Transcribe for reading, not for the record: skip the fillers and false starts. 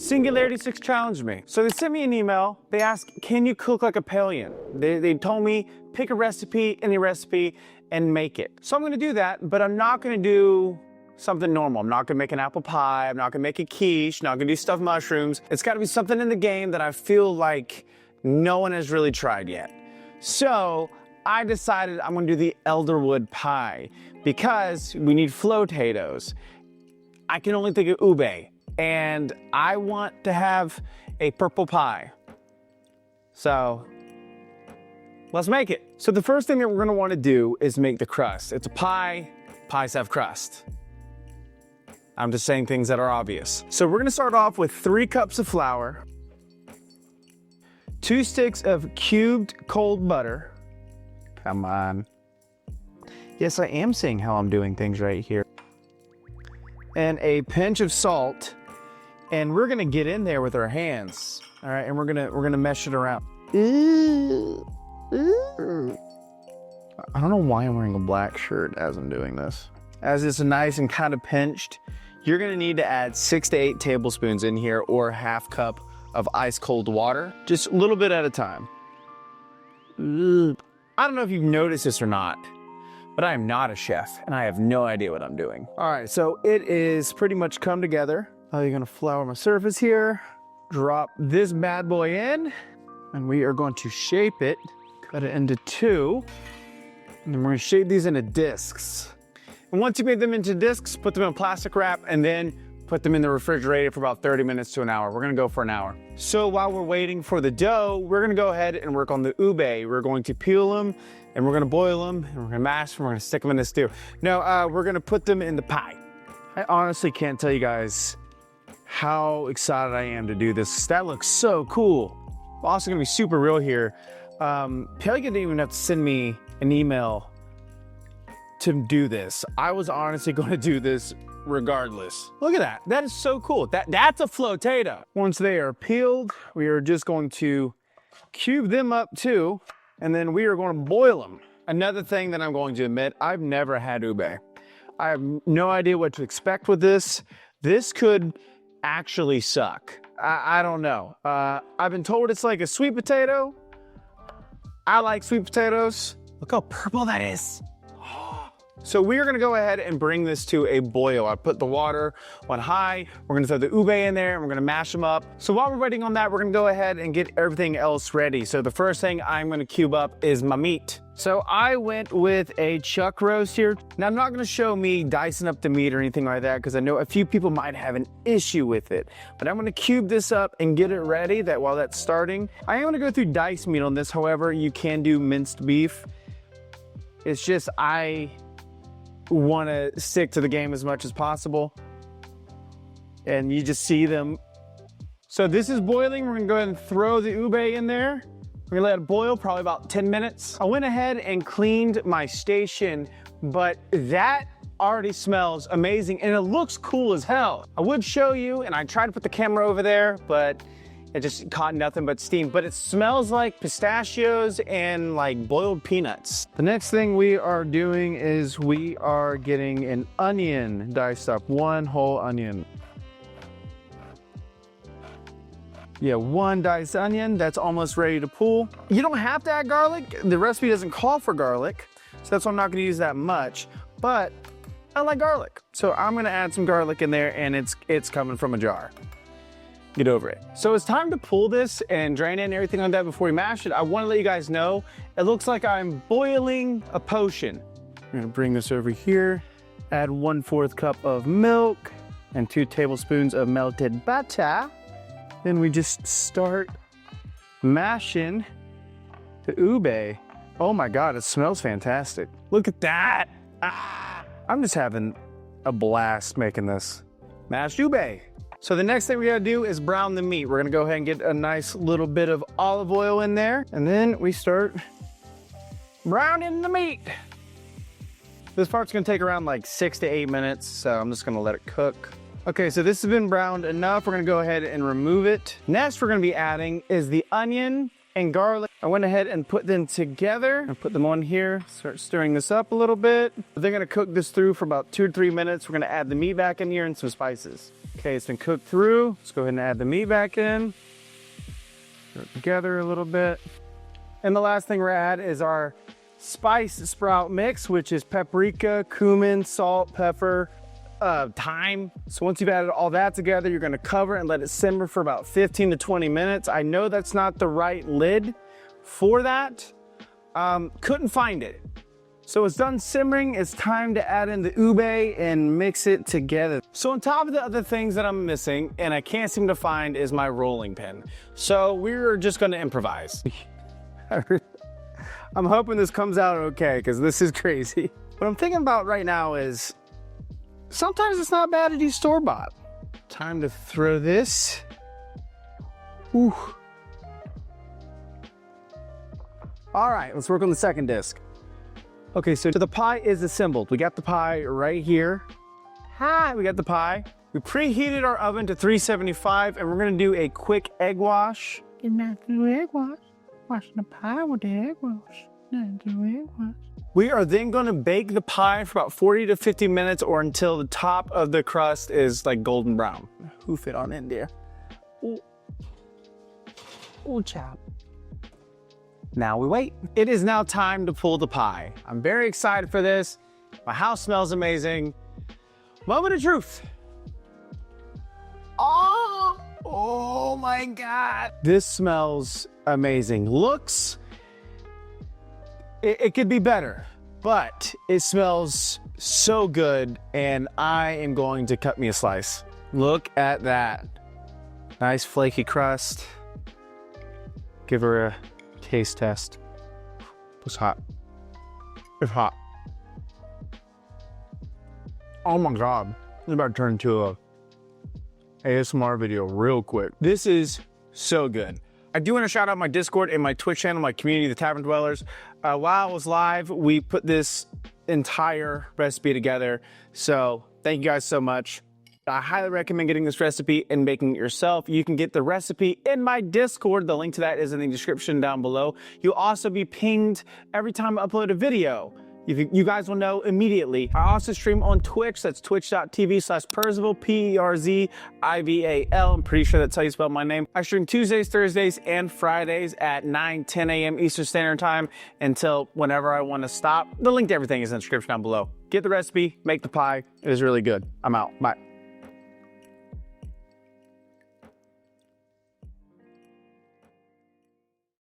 Singularity 6 challenged me. So they sent me an email. They asked, can you cook like a Palian? They told me, pick a recipe, any recipe, and make it. So I'm gonna do that, but I'm not gonna do something normal. I'm not gonna make an apple pie. I'm not gonna make a quiche. Not gonna do stuffed mushrooms. It's gotta be something in the game that I feel like no one has really tried yet. So I decided I'm gonna do the Elderwood Pie because we need potatoes. I can only think of ube, and I want to have a purple pie. So let's make it. So the first thing that we're gonna wanna do is make the crust. It's a pie, pies have crust. I'm just saying things that are obvious. So we're gonna start off with 3 cups of flour, 2 sticks of cubed cold butter. Come on. Yes, I am saying how I'm doing things right here. And a pinch of salt. And we're gonna get in there with our hands. All right, and we're gonna mesh it around. Ooh. Ooh. I don't know why I'm wearing a black shirt as I'm doing this. As it's nice and kind of pinched, you're gonna need to add 6 to 8 tablespoons in here or a half cup of ice cold water, just a little bit at a time. I don't know if you've noticed this or not, but I am not a chef and I have no idea what I'm doing. All right, so it is pretty much come together. You're gonna flour my surface here, drop this bad boy in, and we are going to shape it, cut it into 2, and then we're gonna shape these into discs. And once you made them into discs, put them in plastic wrap and then put them in the refrigerator for about 30 minutes to an hour. We're gonna go for an hour. So while we're waiting for the dough, we're gonna go ahead and work on the ube. We're going to peel them and we're gonna boil them and we're gonna mash them, we're gonna stick them in the stew. No, we're gonna put them in the pie. I honestly can't tell you guys how excited I am to do this. That looks so cool. I'm also gonna be super real here. Palian didn't even have to send me an email to do this. I was honestly gonna do this regardless. Look at that, that is so cool. That's a potato. Once they are peeled, we are just going to cube them up too, and then we are going to boil them. Another thing that I'm going to admit, I've never had ube. I have no idea what to expect with this. This could actually suck. I don't know. I've been told it's like a sweet potato. I like sweet potatoes. Look how purple that is. So we are gonna go ahead and bring this to a boil. I put the water on high. We're gonna throw the ube in there and we're gonna mash them up. So while we're waiting on that, we're gonna go ahead and get everything else ready. So the first thing I'm gonna cube up is my meat. So I went with a chuck roast here. Now I'm not gonna show me dicing up the meat or anything like that because I know a few people might have an issue with it. But I'm gonna cube this up and get it ready that while that's starting. I am gonna go through diced meat on this. However, you can do minced beef. It's just I want to stick to the game as much as possible, and you just see them. So this is boiling. We're gonna go ahead and throw the ube in there. We're gonna let it boil probably about 10 minutes. I went ahead and cleaned my station, but that already smells amazing and it looks cool as hell. I would show you, and I tried to put the camera over there, but it just caught nothing but steam, but it smells like pistachios and like boiled peanuts. The next thing we are doing is we are getting an onion diced up, 1 whole onion. Yeah, 1 diced onion, that's almost ready to pull. You don't have to add garlic. The recipe doesn't call for garlic, so that's why I'm not gonna use that much, but I like garlic. So I'm gonna add some garlic in there and it's coming from a jar. Get over it. So it's time to pull this and drain it and everything like that before we mash it. I wanna let you guys know, it looks like I'm boiling a potion. I'm gonna bring this over here, add 1/4 cup of milk and 2 tablespoons of melted butter. Then we just start mashing the ube. Oh my God, it smells fantastic. Look at that. Ah, I'm just having a blast making this. Mashed ube. So the next thing we gotta do is brown the meat. We're gonna go ahead and get a nice little bit of olive oil in there, and then we start browning the meat. This part's gonna take around like 6 to 8 minutes, so I'm just gonna let it cook. Okay, so this has been browned enough. We're gonna go ahead and remove it. Next we're gonna be adding is the onion and garlic. I went ahead and put them together and put them on here. Start stirring this up a little bit. They're gonna cook this through for about 2 to 3 minutes. We're gonna add the meat back in here and some spices. Okay, it's been cooked through. Let's go ahead and add the meat back in. Stir it together a little bit. And the last thing we're gonna add is our spice sprout mix, which is paprika, cumin, salt, pepper, thyme. So once you've added all that together, you're gonna cover and let it simmer for about 15 to 20 minutes. I know that's not the right lid for that. Couldn't find it. So it's done simmering. It's time to add in the ube and mix it together. So on top of the other things that I'm missing and I can't seem to find is my rolling pin. So we're just gonna improvise. I'm hoping this comes out okay because this is crazy. What I'm thinking about right now is sometimes it's not bad to do store-bought. Time to throw this. Ooh. All right, let's work on the second disc. Okay, so the pie is assembled. We got the pie right here. Hi, we got the pie. We preheated our oven to 375 and we're gonna do a quick egg wash. Washing the pie with the egg wash. We are then going to bake the pie for about 40 to 50 minutes or until the top of the crust is like golden brown. Hoof it on in there. Ooh, chop. Now we wait. It is now time to pull the pie. I'm very excited for this. My house smells amazing. Moment of truth. Oh my God. This smells amazing. Looks, it could be better, but it smells so good and I am going to cut me a slice. Look at that. Nice flaky crust. Give her a taste test. It's hot. It's hot. Oh my God. It's about to turn into a ASMR video real quick. This is so good. I do want to shout out my Discord and my Twitch channel, my community, the Tavern Dwellers. While I was live, we put this entire recipe together. So thank you guys so much. I highly recommend getting this recipe and making it yourself. You can get the recipe in my Discord. The link to that is in the description down below. You'll also be pinged every time I upload a video. You guys will know immediately. I also stream on Twitch. That's twitch.tv/Perzival, Perzival. I'm pretty sure that's how you spell my name. I stream Tuesdays, Thursdays, and Fridays at 9, 10 a.m. Eastern Standard Time until whenever I want to stop. The link to everything is in the description down below. Get the recipe, make the pie. It is really good. I'm out. Bye.